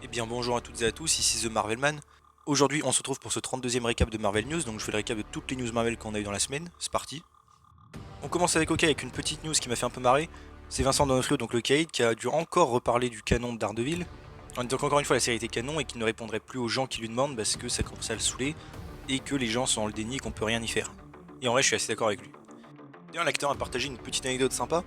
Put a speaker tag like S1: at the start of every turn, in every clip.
S1: Eh bien bonjour à toutes et à tous, ici The Marvelman. Aujourd'hui on se retrouve pour ce 32e récap de Marvel News, donc je fais le récap de toutes les news Marvel qu'on a eu dans la semaine, c'est parti. On commence avec OK avec une petite news qui m'a fait un peu marrer. C'est Vincent D'Onofrio, donc le Caïd, qui a dû encore reparler du canon de Daredevil, en disant qu'encore une fois la série était canon et qu'il ne répondrait plus aux gens qui lui demandent parce que ça commence à le saouler et que les gens sont dans le déni et qu'on peut rien y faire. Et en vrai je suis assez d'accord avec lui. D'ailleurs l'acteur a partagé une petite anecdote sympa.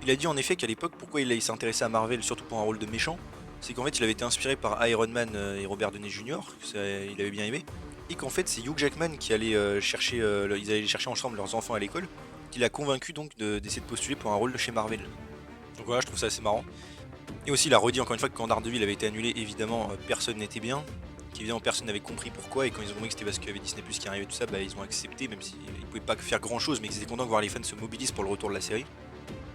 S1: Il a dit en effet qu'à l'époque pourquoi il s'est intéressé à Marvel surtout pour un rôle de méchant, c'est qu'en fait il avait été inspiré par Iron Man et Robert Downey Jr., il avait bien aimé, et qu'en fait c'est Hugh Jackman qui allait chercher, ils allaient chercher ensemble leurs enfants à l'école, qui l'a convaincu donc d'essayer de postuler pour un rôle chez Marvel. Donc voilà, je trouve ça assez marrant. Et aussi il a redit encore une fois que quand Daredevil avait été annulé, évidemment personne n'était bien, qu'évidemment personne n'avait compris pourquoi, et quand ils ont compris que c'était parce qu'il y avait Disney Plus qui arrivait tout ça, bah ils ont accepté, même s'ils pouvaient pas faire grand chose, mais qu'ils étaient contents de voir les fans se mobilisent pour le retour de la série.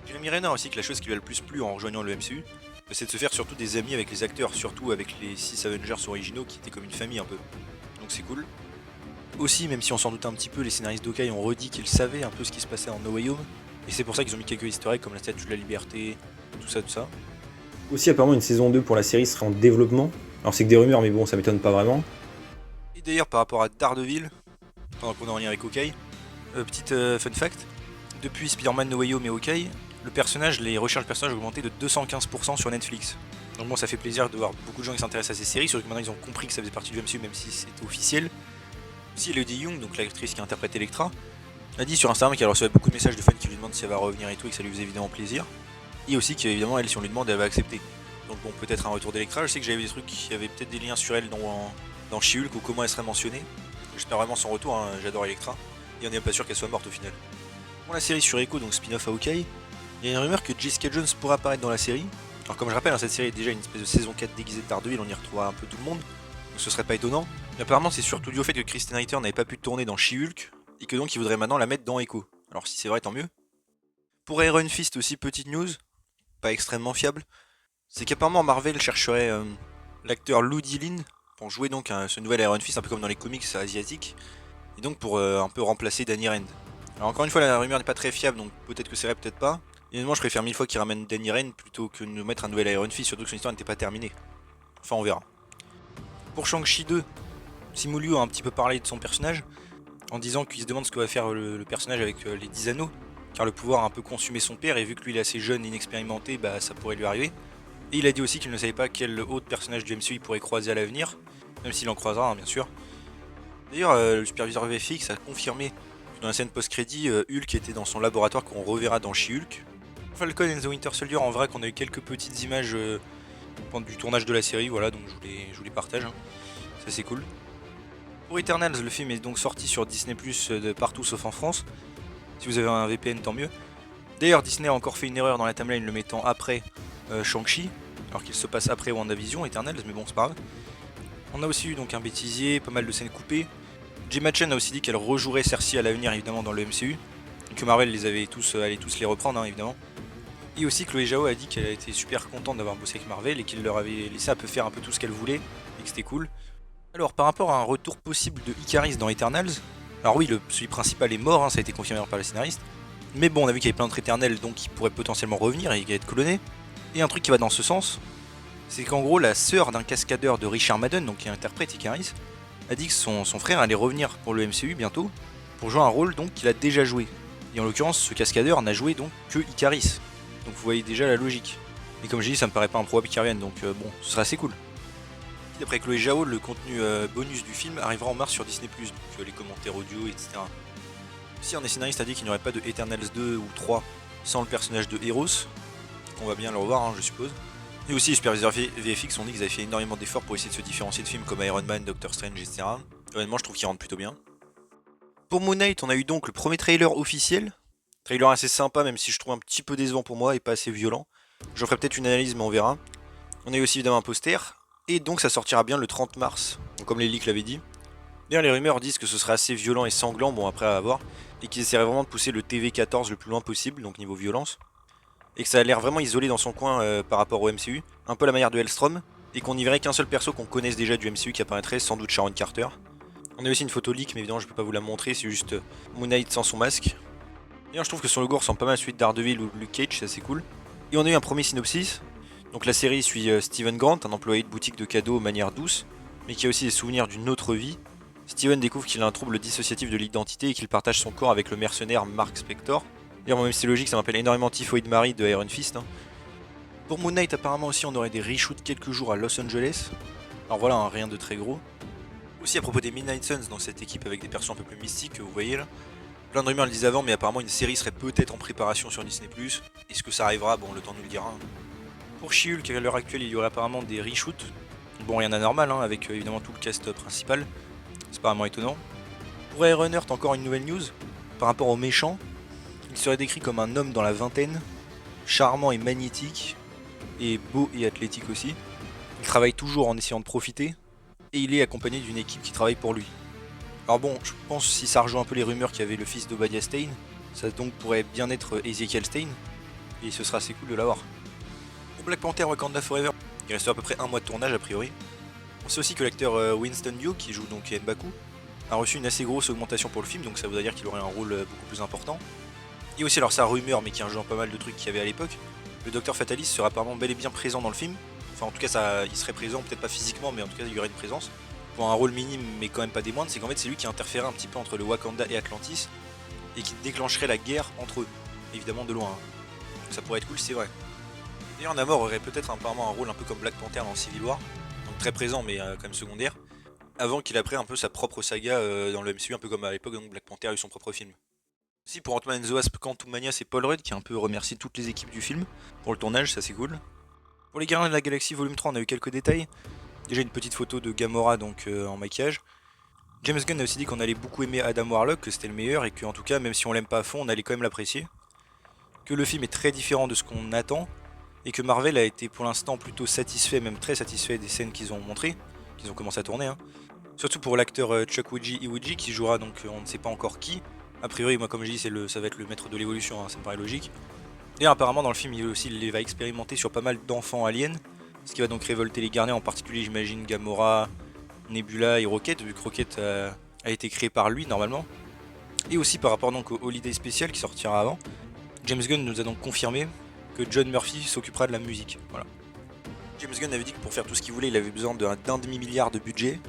S1: Jeremy Renner aussi que la chose qui lui a le plus plu en rejoignant le MCU, c'est de se faire surtout des amis avec les acteurs, surtout avec les 6 Avengers originaux qui étaient comme une famille un peu. Donc c'est cool. Aussi, même si on s'en doutait un petit peu, les scénaristes d'Hawkeye ont redit qu'ils savaient un peu ce qui se passait en No Way Home, et c'est pour ça qu'ils ont mis quelques easter eggs comme la Statue de la Liberté, tout ça, tout ça.
S2: Aussi, apparemment, une saison 2 pour la série serait en développement. Alors, c'est que des rumeurs, mais bon, ça m'étonne pas vraiment.
S1: Et d'ailleurs, par rapport à Daredevil, pendant qu'on est en lien avec Hawkeye, petite fun fact, depuis Spider-Man No Way Home et Hawkeye, le personnage, les recherches de personnages ont augmenté de 215% sur Netflix. Donc bon, ça fait plaisir de voir beaucoup de gens qui s'intéressent à ces séries, surtout que maintenant ils ont compris que ça faisait partie du MCU même si c'était officiel. Aussi Elodie Young, donc l'actrice qui interprète Electra, a dit sur Instagram qu'elle recevait beaucoup de messages de fans qui lui demandent si elle va revenir et tout et que ça lui faisait évidemment plaisir. Et aussi qu'évidemment elle, si on lui demande, elle va accepter. Donc bon, peut-être un retour d'Electra, je sais que j'avais vu des trucs, il y avait peut-être des liens sur elle dans She-Hulk ou comment elle serait mentionnée. J'espère vraiment son retour, hein, j'adore Electra. Et on n'est même pas sûr qu'elle soit morte au final. Pour la série sur Echo, donc spin-off à Hawkeye, il y a une rumeur que Jessica Jones pourra apparaître dans la série. Alors comme je rappelle, hein, cette série est déjà une espèce de saison 4 déguisée de Daredevil, on y retrouvera un peu tout le monde, donc ce serait pas étonnant. Mais apparemment c'est surtout dû au fait que Kristen Ritter n'avait pas pu tourner dans She-Hulk, et que donc il voudrait maintenant la mettre dans Echo. Alors si c'est vrai, tant mieux. Pour Iron Fist aussi, petite news, pas extrêmement fiable, c'est qu'apparemment Marvel chercherait l'acteur Lou Dillon pour jouer donc ce nouvel Iron Fist, un peu comme dans les comics asiatiques, et donc pour un peu remplacer Danny Rand. Alors encore une fois, la rumeur n'est pas très fiable, donc peut-être que c'est vrai, peut-être pas. Et honnêtement, je préfère 1000 fois qu'ils ramènent Danny Rand plutôt que de nous mettre un nouvel Iron Fist, surtout que son histoire n'était pas terminée. Enfin, on verra. Pour Shang-Chi 2, Simu Liu a un petit peu parlé de son personnage, en disant qu'il se demande ce que va faire le personnage avec les 10 anneaux, car le pouvoir a un peu consumé son père, et vu que lui il est assez jeune et inexpérimenté, bah ça pourrait lui arriver. Et il a dit aussi qu'il ne savait pas quel autre personnage du MCU il pourrait croiser à l'avenir, même s'il en croisera, hein, bien sûr. D'ailleurs, le superviseur VFX a confirmé que dans la scène post-crédit, Hulk était dans son laboratoire qu'on reverra dans She-Hulk. Falcon and the Winter Soldier, en vrai, qu'on a eu quelques petites images pendant du tournage de la série, voilà, donc je vous les partage, hein. Ça c'est cool. Pour Eternals, le film est donc sorti sur Disney Plus de partout sauf en France. Si vous avez un VPN, tant mieux. D'ailleurs, Disney a encore fait une erreur dans la timeline le mettant après Shang-Chi, alors qu'il se passe après WandaVision, Eternals, mais bon, c'est pas grave. On a aussi eu donc un bêtisier, pas mal de scènes coupées. Gemma Chan a aussi dit qu'elle rejouerait Cersei à l'avenir évidemment dans le MCU, que Marvel allait tous les reprendre, hein, évidemment. Et aussi Chloé Zhao a dit qu'elle a été super contente d'avoir bossé avec Marvel et qu'il leur avait laissé faire un peu tout ce qu'elle voulait et que c'était cool. Alors par rapport à un retour possible de Icaris dans Eternals, alors oui, celui principal est mort, hein, ça a été confirmé par le scénariste, mais bon, on a vu qu'il y avait plein d'autres éternels donc il pourrait potentiellement revenir et être cloné. Et un truc qui va dans ce sens, c'est qu'en gros la sœur d'un cascadeur de Richard Madden, donc qui interprète Icaris, a dit que son frère allait revenir pour le MCU bientôt, pour jouer un rôle donc qu'il a déjà joué. Et en l'occurrence, ce cascadeur n'a joué donc que Icaris. Donc vous voyez déjà la logique. Et comme j'ai dit, ça me paraît pas improbable qu'il revienne, donc bon, ce serait assez cool. D'après Chloé Zhao, le contenu bonus du film arrivera en mars sur Disney+, donc les commentaires audio, etc. Si un des scénaristes a dit qu'il n'y aurait pas de Eternals 2 ou 3 sans le personnage de Eros, on va bien le revoir, hein, je suppose. Et aussi les superviseurs VFX ont dit qu'ils avaient fait énormément d'efforts pour essayer de se différencier de films comme Iron Man, Doctor Strange, etc. Honnêtement, je trouve qu'ils rentrent plutôt bien. Pour Moon Knight, on a eu donc le premier trailer officiel. Trailer assez sympa, même si je trouve un petit peu décevant pour moi et pas assez violent. Je ferai peut-être une analyse, mais on verra. On a eu aussi évidemment un poster. Et donc ça sortira bien le 30 mars, donc comme les leaks l'avaient dit. D'ailleurs, les rumeurs disent que ce sera assez violent et sanglant, bon après à voir. Et qu'ils essaieraient vraiment de pousser le TV14 le plus loin possible, donc niveau violence. Et que ça a l'air vraiment isolé dans son coin par rapport au MCU, un peu à la manière de Hellstrom, et qu'on n'y verrait qu'un seul perso qu'on connaisse déjà du MCU qui apparaîtrait, sans doute Sharon Carter. On a aussi une photo leak, mais évidemment je peux pas vous la montrer, c'est juste Moon Knight sans son masque. D'ailleurs je trouve que son logo ressemble pas mal à celui de Daredevil ou Luke Cage, c'est assez cool. Et on a eu un premier synopsis, Donc la série suit Steven Grant, un employé de boutique de cadeaux aux manières douces, mais qui a aussi des souvenirs d'une autre vie. Steven découvre qu'il a un trouble dissociatif de l'identité et qu'il partage son corps avec le mercenaire Mark Spector. D'ailleurs, même si c'est logique, ça m'appelle énormément Typhoid Mary de Iron Fist. Hein. Pour Moon Knight, apparemment aussi, on aurait des reshoots quelques jours à Los Angeles. Alors voilà, hein, rien de très gros. Aussi à propos des Midnight Suns dans cette équipe avec des persos un peu plus mystiques que vous voyez là. Plein de rumeurs le disaient avant, mais apparemment une série serait peut-être en préparation sur Disney+. Est-ce que ça arrivera? Bon, le temps nous le dira. Hein. Pour She-Hulk, à l'heure actuelle, il y aurait apparemment des reshoots. Bon, rien d'anormal, hein, avec évidemment tout le cast principal. C'est pas vraiment étonnant. Pour Ironheart, encore une nouvelle news. Par rapport au méchant, il serait décrit comme un homme dans la vingtaine, charmant et magnétique, et beau et athlétique aussi. Il travaille toujours en essayant de profiter, et il est accompagné d'une équipe qui travaille pour lui. Alors bon, je pense si ça rejoint un peu les rumeurs qu'il y avait le fils d'Obadiah Stane, ça donc pourrait bien être Ezekiel Stane, et ce sera assez cool de l'avoir. Pour Black Panther Wakanda Forever, il reste à peu près un mois de tournage a priori. On sait aussi que l'acteur Winston Duke, qui joue donc M'Baku, a reçu une assez grosse augmentation pour le film, donc ça voudrait dire qu'il aurait un rôle beaucoup plus important. Et aussi, alors ça rumeur, mais qui rejoint pas mal de trucs qu'il y avait à l'époque, le Docteur Fatalis sera apparemment bel et bien présent dans le film. Enfin en tout cas il serait présent, peut-être pas physiquement, mais en tout cas il y aurait une présence. Pour un rôle minime mais quand même pas des moindres, c'est qu'en fait c'est lui qui interférait un petit peu entre le Wakanda et Atlantis, et qui déclencherait la guerre entre eux, évidemment de loin. Donc ça pourrait être cool, c'est vrai. D'ailleurs Namor aurait peut-être apparemment un rôle un peu comme Black Panther dans Civil War, donc très présent mais quand même secondaire, avant qu'il apprenne un peu sa propre saga dans le MCU, un peu comme à l'époque donc Black Panther a eu son propre film. Aussi pour Ant-Man and the Wasp Quantumania, c'est Paul Rudd qui a un peu remercié toutes les équipes du film pour le tournage, ça c'est cool. Pour les Gardiens de la Galaxie volume 3, on a eu quelques détails. Déjà une petite photo de Gamora donc en maquillage. James Gunn a aussi dit qu'on allait beaucoup aimer Adam Warlock, que c'était le meilleur et que en tout cas même si on l'aime pas à fond, on allait quand même l'apprécier. Que le film est très différent de ce qu'on attend et que Marvel a été pour l'instant plutôt satisfait, même très satisfait des scènes qu'ils ont montrées, qu'ils ont commencé à tourner. Hein. Surtout pour l'acteur Chukwueze Iwuji qui jouera donc on ne sait pas encore qui. A priori moi comme je dis ça va être le maître de l'évolution, hein, ça me paraît logique. Et apparemment dans le film il va expérimenter sur pas mal d'enfants aliens, ce qui va donc révolter les gardiens, en particulier j'imagine Gamora, Nebula et Rocket, vu que Rocket a été créé par lui normalement. Et aussi par rapport donc au Holiday Special qui sortira avant, James Gunn nous a donc confirmé que John Murphy s'occupera de la musique. Voilà. James Gunn avait dit que pour faire tout ce qu'il voulait, il avait besoin d'un demi-milliard de budget.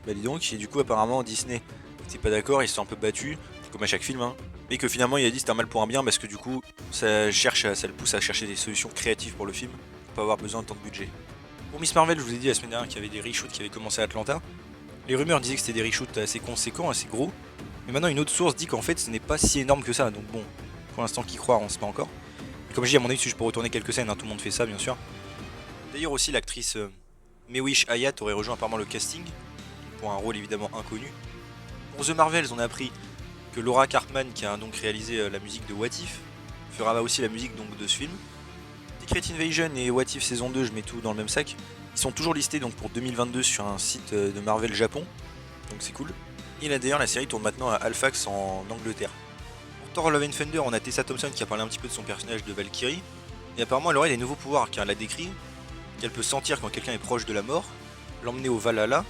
S1: Bah dis donc, et du coup apparemment Disney n'était pas d'accord, ils se sont un peu battus, comme à chaque film, hein. Et que finalement il a dit c'était un mal pour un bien parce que du coup ça le pousse à chercher des solutions créatives pour le film, pour pas avoir besoin de tant de budget. Pour Miss Marvel, je vous ai dit la semaine dernière qu'il y avait des reshoots qui avaient commencé à Atlanta. Les rumeurs disaient que c'était des reshoots assez conséquents, assez gros. Mais maintenant une autre source dit qu'en fait ce n'est pas si énorme que ça, donc bon, pour l'instant qui croire on sait pas encore. Et comme je dis à mon avis c'est juste pour retourner quelques scènes, hein, tout le monde fait ça bien sûr. D'ailleurs aussi l'actrice Mewish Hayat aurait rejoint apparemment le casting, pour un rôle évidemment inconnu. Pour The Marvels on a appris que Laura Cartman, qui a donc réalisé la musique de What If, fera aussi la musique donc de ce film. Secret Invasion et What If saison 2, je mets tout dans le même sac. Ils sont toujours listés donc pour 2022 sur un site de Marvel Japon, donc c'est cool. Et là d'ailleurs la série tourne maintenant à Halifax en Angleterre. Pour Thor Love and Thunder, on a Tessa Thompson qui a parlé un petit peu de son personnage de Valkyrie. Et apparemment elle aurait des nouveaux pouvoirs car elle a décrit qu'elle peut sentir quand quelqu'un est proche de la mort, l'emmener au Valhalla,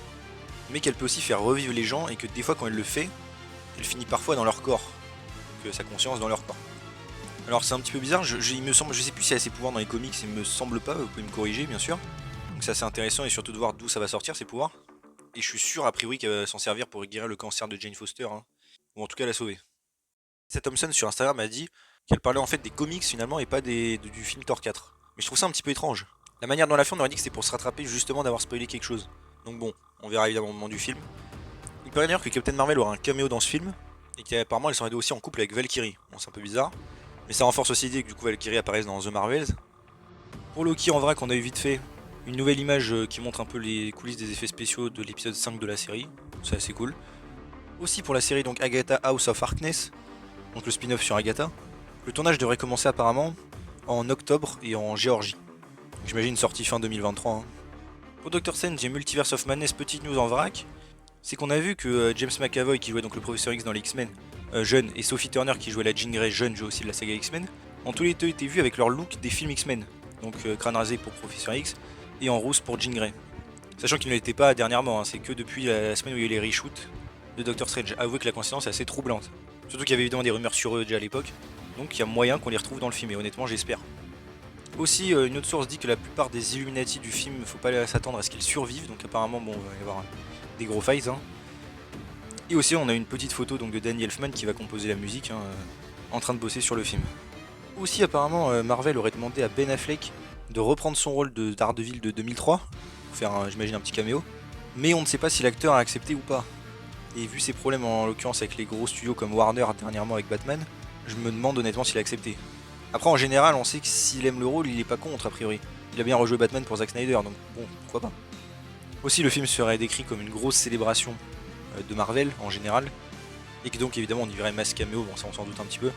S1: mais qu'elle peut aussi faire revivre les gens et que des fois quand elle le fait, elle finit parfois dans leur corps, donc sa conscience dans leur corps. Alors c'est un petit peu bizarre, il me semble, je sais plus si elle a ses pouvoirs dans les comics, il me semble pas, vous pouvez me corriger bien sûr. Donc c'est assez intéressant et surtout de voir d'où ça va sortir ces pouvoirs. Et je suis sûr a priori qu'elle va s'en servir pour guérir le cancer de Jane Foster, hein. Ou en tout cas la sauver. Tessa Thompson sur Instagram a dit qu'elle parlait en fait des comics finalement et pas du film Thor 4. Mais je trouve ça un petit peu étrange. La manière dont elle a fait, on aurait dit que c'était pour se rattraper justement d'avoir spoilé quelque chose. Donc bon, on verra évidemment au moment du film. Il paraît d'ailleurs que Captain Marvel aura un caméo dans ce film, et qu'apparemment elle serait aussi en couple avec Valkyrie. Bon c'est un peu bizarre, mais ça renforce aussi l'idée que du coup Valkyrie apparaisse dans The Marvels. Pour Loki en vrac on a eu vite fait une nouvelle image qui montre un peu les coulisses des effets spéciaux de l'épisode 5 de la série, c'est assez cool. Aussi pour la série donc Agatha House of Harkness, donc le spin-off sur Agatha, le tournage devrait commencer apparemment en octobre et en Géorgie. J'imagine une sortie fin 2023. Hein. Pour Doctor Strange et Multiverse of Madness, petite news en vrac, c'est qu'on a vu que James McAvoy qui jouait donc le Professeur X dans les X-Men jeune et Sophie Turner qui jouait la Jean Grey jeune, jouait aussi de la saga X-Men, ont tous les deux été vus avec leur look des films X-Men, donc crâne rasé pour Professeur X et en rousse pour Jean Grey. Sachant qu'il ne l'était pas dernièrement, hein, c'est que depuis la semaine où il y a eu les reshoots de Doctor Strange. Avouez que la coïncidence est assez troublante. Surtout qu'il y avait évidemment des rumeurs sur eux déjà à l'époque, donc il y a moyen qu'on les retrouve dans le film et honnêtement j'espère. Aussi, une autre source dit que la plupart des Illuminati du film, faut pas s'attendre à ce qu'ils survivent, donc apparemment, bon, il va y avoir des gros fights. Hein. Et aussi, on a une petite photo donc, de Danny Elfman qui va composer la musique, hein, en train de bosser sur le film. Aussi, apparemment, Marvel aurait demandé à Ben Affleck de reprendre son rôle de Daredevil de 2003, pour faire, j'imagine, un petit caméo, mais on ne sait pas si l'acteur a accepté ou pas. Et vu ses problèmes en l'occurrence avec les gros studios comme Warner dernièrement avec Batman, je me demande honnêtement s'il a accepté. Après, en général, on sait que s'il aime le rôle, il est pas contre a priori. Il a bien rejoué Batman pour Zack Snyder, donc bon, pourquoi pas. Aussi, le film serait décrit comme une grosse célébration de Marvel en général, et que donc évidemment on y verrait masse caméo, bon ça on s'en doute un petit peu.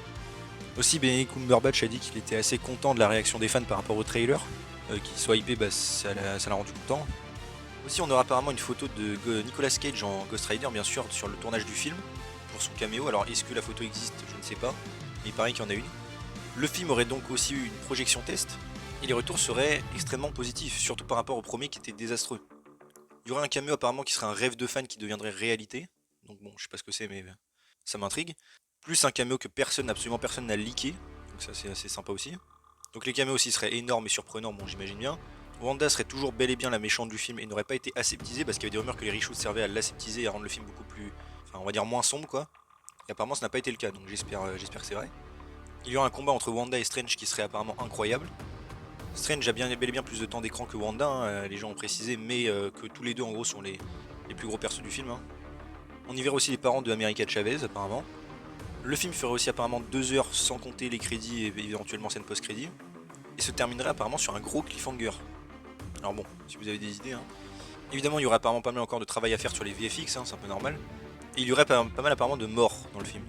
S1: Aussi, Benedict Cumberbatch a dit qu'il était assez content de la réaction des fans par rapport au trailer, qu'il soit hypé, bah, ça l'a rendu content. Aussi, on aura apparemment une photo de Nicolas Cage en Ghost Rider, bien sûr, sur le tournage du film, pour son caméo. Alors, est-ce que la photo existe? Je ne sais pas, mais il paraît qu'il y en a une. Le film aurait donc aussi eu une projection test, et les retours seraient extrêmement positifs, surtout par rapport au premier qui était désastreux. Il y aurait un caméo apparemment qui serait un rêve de fan qui deviendrait réalité, donc bon, je sais pas ce que c'est, mais ça m'intrigue. Plus un caméo que absolument personne n'a leaké, donc ça c'est assez sympa aussi. Donc les caméos aussi seraient énormes et surprenants, bon j'imagine bien. Wanda serait toujours bel et bien la méchante du film et n'aurait pas été aseptisée parce qu'il y avait des rumeurs que les reshoots servaient à l'aseptiser et à rendre le film beaucoup plus, enfin on va dire moins sombre quoi. Et apparemment ça n'a pas été le cas, donc j'espère que c'est vrai. Il y aura un combat entre Wanda et Strange qui serait apparemment incroyable. Strange a bel et bien plus de temps d'écran que Wanda, hein, les gens ont précisé, mais que tous les deux en gros sont les plus gros persos du film. Hein. On y verra aussi les parents de America Chavez apparemment. Le film ferait aussi apparemment 2 heures sans compter les crédits et éventuellement scène post-crédit. Et se terminerait apparemment sur un gros cliffhanger. Alors bon, si vous avez des idées. Hein. Évidemment, il y aurait apparemment pas mal encore de travail à faire sur les VFX, hein, c'est un peu normal. Et il y aurait pas mal apparemment de morts dans le film.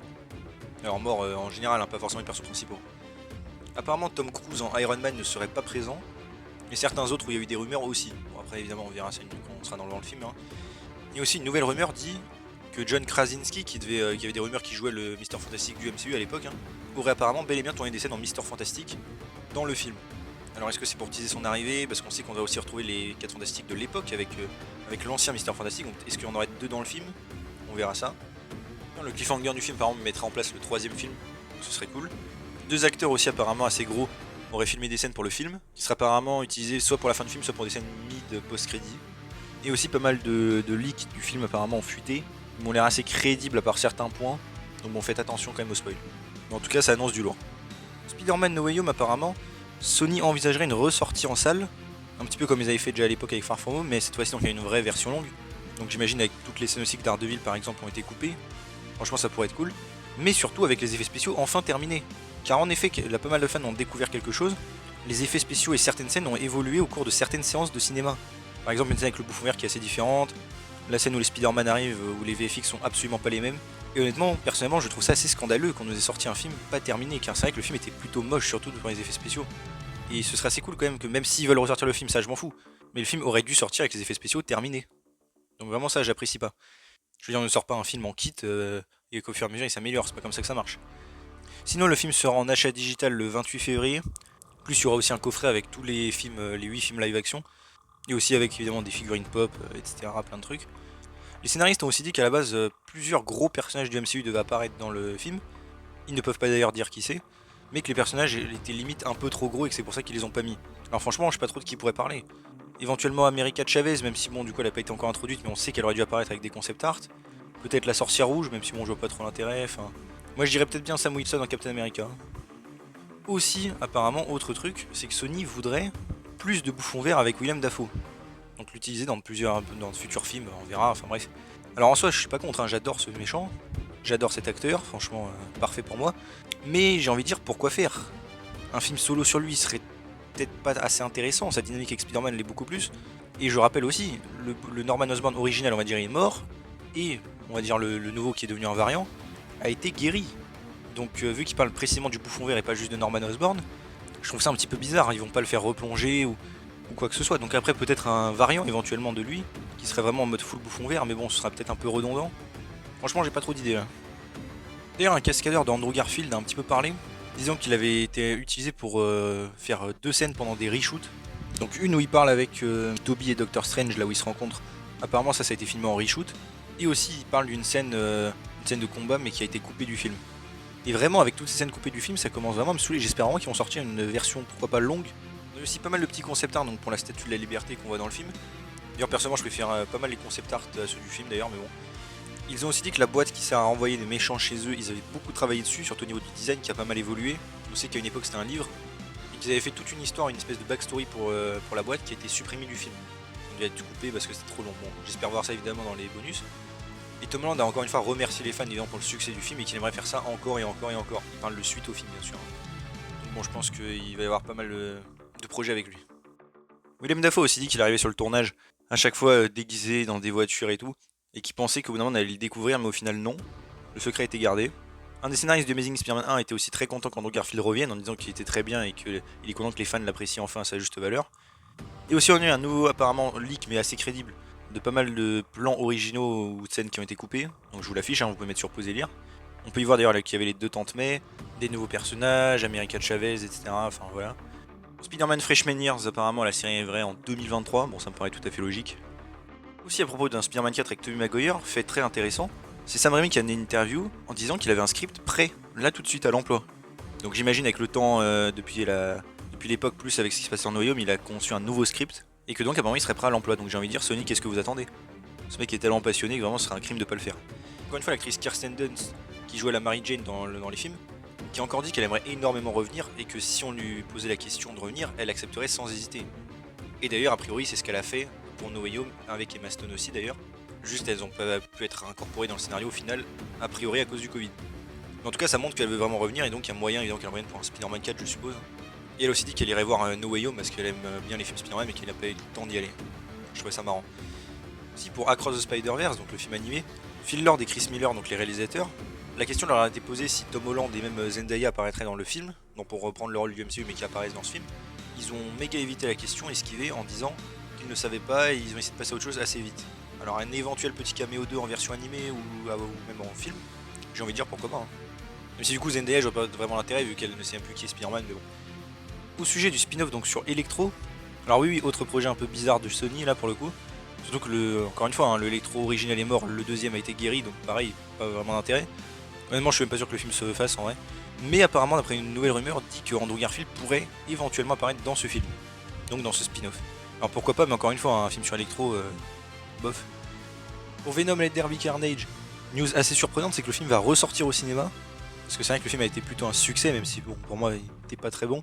S1: Alors morts en général, hein, pas forcément les persos principaux. Apparemment Tom Cruise en Iron Man ne serait pas présent. Et certains autres où il y a eu des rumeurs aussi. Bon après évidemment on verra ça quand on sera dans le film. Hein. Il y a aussi une nouvelle rumeur dit que John Krasinski, qui avait des rumeurs qui jouait le Mister Fantastic du MCU à l'époque, hein, aurait apparemment bel et bien tourné des scènes en Mister Fantastic dans le film. Alors est-ce que c'est pour teaser son arrivée? Parce qu'on sait qu'on va aussi retrouver les 4 Fantastiques de l'époque avec l'ancien Mister Fantastic. Donc est-ce qu'il y en aurait 2 dans le film? On verra ça. Le cliffhanger du film par exemple mettrait en place le 3ème film, donc ce serait cool. 2 acteurs aussi apparemment assez gros auraient filmé des scènes pour le film, qui seraient apparemment utilisées soit pour la fin du film, soit pour des scènes mid post-crédit. Et aussi pas mal de leaks du film apparemment ont fuité, ils m'ont l'air assez crédibles à part certains points, donc bon faites attention quand même au spoil. Mais en tout cas ça annonce du lourd. Spider-Man No Way Home apparemment, Sony envisagerait une ressortie en salle, un petit peu comme ils avaient fait déjà à l'époque avec Far From Home, mais cette fois-ci donc il y a une vraie version longue. Donc j'imagine avec toutes les scènes aussi que Daredevil par exemple ont été coupées, franchement ça pourrait être cool. Mais surtout avec les effets spéciaux enfin terminés. Car en effet, là, pas mal de fans ont découvert quelque chose, les effets spéciaux et certaines scènes ont évolué au cours de certaines séances de cinéma. Par exemple une scène avec le bouffon vert qui est assez différente, la scène où les Spider-Man arrivent, où les VFX sont absolument pas les mêmes. Et honnêtement, personnellement, je trouve ça assez scandaleux qu'on nous ait sorti un film pas terminé, car c'est vrai que le film était plutôt moche, surtout pour les effets spéciaux. Et ce serait assez cool quand même que même s'ils veulent ressortir le film, ça je m'en fous, mais le film aurait dû sortir avec les effets spéciaux terminés. Donc vraiment ça j'apprécie pas. Je veux dire, on ne sort pas un film en kit et qu'au fur et à mesure il s'améliore, c'est pas comme ça que ça marche. Sinon le film sera en achat digital le 28 février, plus il y aura aussi un coffret avec tous les films, les 8 films live action, et aussi avec évidemment des figurines pop, etc. plein de trucs. Les scénaristes ont aussi dit qu'à la base, plusieurs gros personnages du MCU devaient apparaître dans le film. Ils ne peuvent pas d'ailleurs dire qui c'est, mais que les personnages étaient limite un peu trop gros et que c'est pour ça qu'ils les ont pas mis. Alors franchement, je sais pas trop de qui pourrait parler. Éventuellement America Chavez, même si bon du coup elle a pas été encore introduite, mais on sait qu'elle aurait dû apparaître avec des concept art. Peut-être la sorcière rouge, même si bon je vois pas trop l'intérêt. Enfin, moi je dirais peut-être bien Sam Wilson en Captain America. Aussi, apparemment, autre truc, c'est que Sony voudrait plus de bouffons verts avec Willem Dafoe. Donc l'utiliser dans de futurs films, on verra, enfin bref. Alors en soi je suis pas contre, hein, j'adore ce méchant, j'adore cet acteur, franchement parfait pour moi. Mais j'ai envie de dire pourquoi faire? Un film solo sur lui serait peut-être pas assez intéressant, sa dynamique avec Spider-Man l'est beaucoup plus. Et je rappelle aussi, le Norman Osborn original on va dire il est mort, et on va dire le nouveau qui est devenu un variant, a été guéri. Donc vu qu'il parle précisément du bouffon vert et pas juste de Norman Osborn, je trouve ça un petit peu bizarre, ils vont pas le faire replonger ou quoi que ce soit. Donc après peut-être un variant éventuellement de lui, qui serait vraiment en mode full bouffon vert, mais bon ce sera peut-être un peu redondant. Franchement j'ai pas trop d'idées là. D'ailleurs un cascadeur d'Andrew Garfield a un petit peu parlé, disant qu'il avait été utilisé pour faire 2 scènes pendant des reshoots. Donc une où il parle avec Toby et Doctor Strange, là où ils se rencontrent, apparemment ça a été filmé en reshoot. Et aussi il parle d'une scène de combat mais qui a été coupée du film. Et vraiment avec toutes ces scènes coupées du film ça commence vraiment à me saouler, j'espère vraiment qu'ils vont sortir une version pourquoi pas longue, On a aussi pas mal de petits concept art donc pour la Statue de la Liberté qu'on voit dans le film. D'ailleurs personnellement je préfère pas mal les concept art à ceux du film d'ailleurs, mais bon. Ils ont aussi dit que la boîte qui sert à envoyer des méchants chez eux, ils avaient beaucoup travaillé dessus, surtout au niveau du design qui a pas mal évolué. On sait qu'à une époque c'était un livre, et qu'ils avaient fait toute une histoire, une espèce de backstory pour la boîte qui a été supprimée du film. On a dû couper parce que c'était trop long. Bon, j'espère voir ça évidemment dans les bonus. Et Tom Holland a encore une fois remercié les fans évidemment pour le succès du film et qu'il aimerait faire ça encore et encore et encore. Il parle de suite au film bien sûr. Donc bon, je pense qu'il va y avoir pas mal de projets avec lui. Willem Dafoe a aussi dit qu'il arrivait sur le tournage à chaque fois déguisé dans des voitures et tout, et qu'il pensait qu'au bout d'un moment on allait le découvrir, mais au final non. Le secret a été gardé. Un des scénaristes de Amazing Spider-Man 1 était aussi très content qu'Andrew Garfield revienne en disant qu'il était très bien et qu'il est content que les fans l'apprécient enfin à sa juste valeur. Et aussi on a eu un nouveau apparemment leak mais assez crédible de pas mal de plans originaux ou de scènes qui ont été coupées. Donc je vous l'affiche, hein, vous pouvez mettre sur pause et lire. On peut y voir d'ailleurs qu'il y avait les deux tantes May, des nouveaux personnages, America Chavez, etc. Enfin voilà. Spider-Man Freshman Years, apparemment la série est vraie en 2023, bon ça me paraît tout à fait logique. Aussi à propos d'un Spider-Man 4 avec Tobey Maguire, fait très intéressant, c'est Sam Raimi qui a donné une interview en disant qu'il avait un script prêt, là tout de suite à l'emploi. Donc j'imagine avec le temps, depuis l'époque plus avec ce qui se passait en No Way Home, il a conçu un nouveau script, et que donc apparemment il serait prêt à l'emploi. Donc j'ai envie de dire, Sony, qu'est-ce que vous attendez? Ce mec est tellement passionné que vraiment ce serait un crime de pas le faire. Encore une fois, l'actrice Kirsten Dunst, qui jouait la Mary Jane dans les films, qui a encore dit qu'elle aimerait énormément revenir et que si on lui posait la question de revenir, elle accepterait sans hésiter. Et d'ailleurs, a priori, c'est ce qu'elle a fait pour No Way Home, avec Emma Stone aussi d'ailleurs. Juste, elles ont pas pu être incorporées dans le scénario au final, a priori à cause du Covid. Mais en tout cas, ça montre qu'elle veut vraiment revenir et donc il y a moyen évidemment qu'elle revienne pour un Spider-Man 4, je suppose. Et elle a aussi dit qu'elle irait voir No Way Home parce qu'elle aime bien les films Spider-Man mais qu'elle n'a pas eu le temps d'y aller. Je trouvais ça marrant. Aussi pour Across the Spider-Verse, donc le film animé, Phil Lord et Chris Miller, donc les réalisateurs, la question leur a été posée si Tom Holland et même Zendaya apparaîtraient dans le film, donc pour reprendre le rôle du MCU mais qui apparaissent dans ce film. Ils ont méga évité la question, esquivé en disant qu'ils ne savaient pas et ils ont essayé de passer à autre chose assez vite. Alors un éventuel petit caméo 2 en version animée ou même en film, j'ai envie de dire pourquoi pas. Hein. Même si du coup Zendaya je vois pas vraiment l'intérêt vu qu'elle ne sait plus qui est Spider-Man, mais bon. Au sujet du spin-off donc sur Electro, alors oui, autre projet un peu bizarre de Sony là pour le coup. Surtout que encore une fois, hein, le Electro original est mort, le deuxième a été guéri, donc pareil, pas vraiment d'intérêt. Honnêtement, je suis même pas sûr que le film se fasse en vrai. Mais apparemment, d'après une nouvelle rumeur, dit que Andrew Garfield pourrait éventuellement apparaître dans ce film. Donc dans ce spin-off. Alors pourquoi pas, mais encore une fois, un film sur Electro, bof. Pour Venom Let There Be Carnage, news assez surprenante, c'est que le film va ressortir au cinéma. Parce que c'est vrai que le film a été plutôt un succès, même si bon, pour moi, il était pas très bon.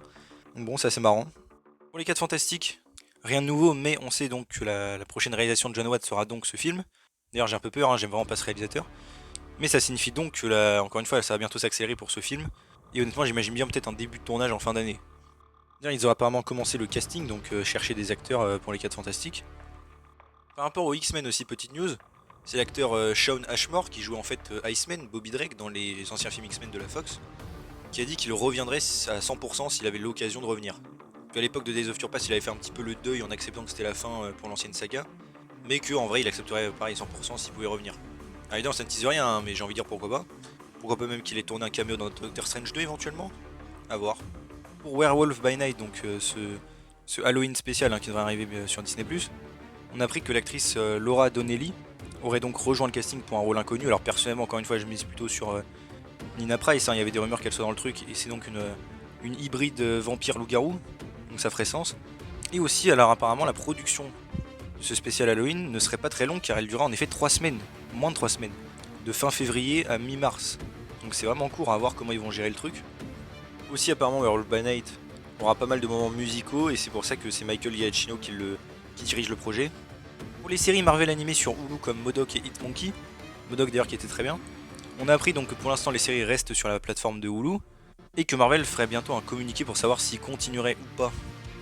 S1: Donc bon, c'est assez marrant. Pour les 4 Fantastiques, rien de nouveau, mais on sait donc que la prochaine réalisation de John Watts sera donc ce film. D'ailleurs, j'ai un peu peur, hein, j'aime vraiment pas ce réalisateur. Mais ça signifie donc que, encore une fois, ça va bientôt s'accélérer pour ce film. Et honnêtement, j'imagine bien peut-être un début de tournage en fin d'année. Ils ont apparemment commencé le casting, donc chercher des acteurs pour les 4 Fantastiques. Par rapport aux X-Men aussi, petite news, c'est l'acteur Shawn Ashmore qui joue en fait Iceman, Bobby Drake, dans les anciens films X-Men de la Fox, qui a dit qu'il reviendrait à 100% s'il avait l'occasion de revenir. À l'époque de Days of Future Past, il avait fait un petit peu le deuil en acceptant que c'était la fin pour l'ancienne saga, mais qu'en vrai il accepterait pareil 100% s'il pouvait revenir. Alors évidemment ça ne tease rien, hein, mais j'ai envie de dire pourquoi pas. Pourquoi pas même qu'il ait tourné un cameo dans Doctor Strange 2 éventuellement. À voir. Pour Werewolf by Night, donc ce Halloween spécial hein, qui devrait arriver sur Disney+, on a appris que l'actrice Laura Donnelly aurait donc rejoint le casting pour un rôle inconnu. Alors personnellement, encore une fois, je mise plutôt sur Nina Price, hein, il y avait des rumeurs qu'elle soit dans le truc, et c'est donc une hybride vampire loup-garou, donc ça ferait sens. Et aussi, alors apparemment, la production de ce spécial Halloween ne serait pas très longue car elle durera en effet 3 semaines, moins de 3 semaines, de fin février à mi-mars. Donc c'est vraiment court à voir comment ils vont gérer le truc. Aussi apparemment Werewolf by Night aura pas mal de moments musicaux et c'est pour ça que c'est Michael Giacchino qui dirige le projet. Pour les séries Marvel animées sur Hulu comme MODOK et Hitmonkey, MODOK d'ailleurs qui était très bien, on a appris donc que pour l'instant les séries restent sur la plateforme de Hulu et que Marvel ferait bientôt un communiqué pour savoir s'il continuerait ou pas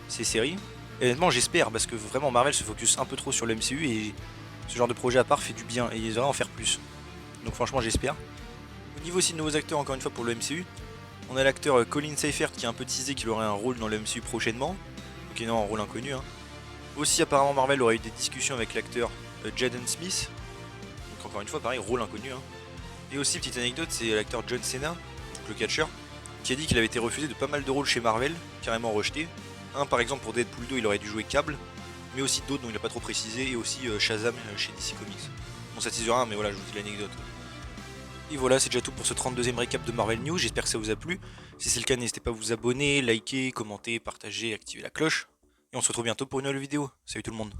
S1: ces séries. Et honnêtement j'espère parce que vraiment Marvel se focus un peu trop sur le MCU et ce genre de projet à part fait du bien et ils devraient en faire plus. Donc franchement j'espère. Au niveau aussi de nouveaux acteurs encore une fois pour le MCU, on a l'acteur Colin Seifert qui a un peu teasé qu'il aurait un rôle dans le MCU prochainement. Donc non, un rôle inconnu. Hein. Aussi apparemment Marvel aurait eu des discussions avec l'acteur Jaden Smith. Donc encore une fois pareil, rôle inconnu. Hein. Et aussi petite anecdote, c'est l'acteur John Cena, donc le catcheur, qui a dit qu'il avait été refusé de pas mal de rôles chez Marvel, carrément rejeté. Un par exemple pour Deadpool 2 il aurait dû jouer Cable, mais aussi d'autres dont il n'a pas trop précisé, et aussi Shazam chez DC Comics. Bon ça tease rien mais voilà je vous dis l'anecdote. Et voilà, c'est déjà tout pour ce 32e récap de Marvel News, j'espère que ça vous a plu. Si c'est le cas, n'hésitez pas à vous abonner, liker, commenter, partager, activer la cloche. Et on se retrouve bientôt pour une nouvelle vidéo. Salut tout le monde.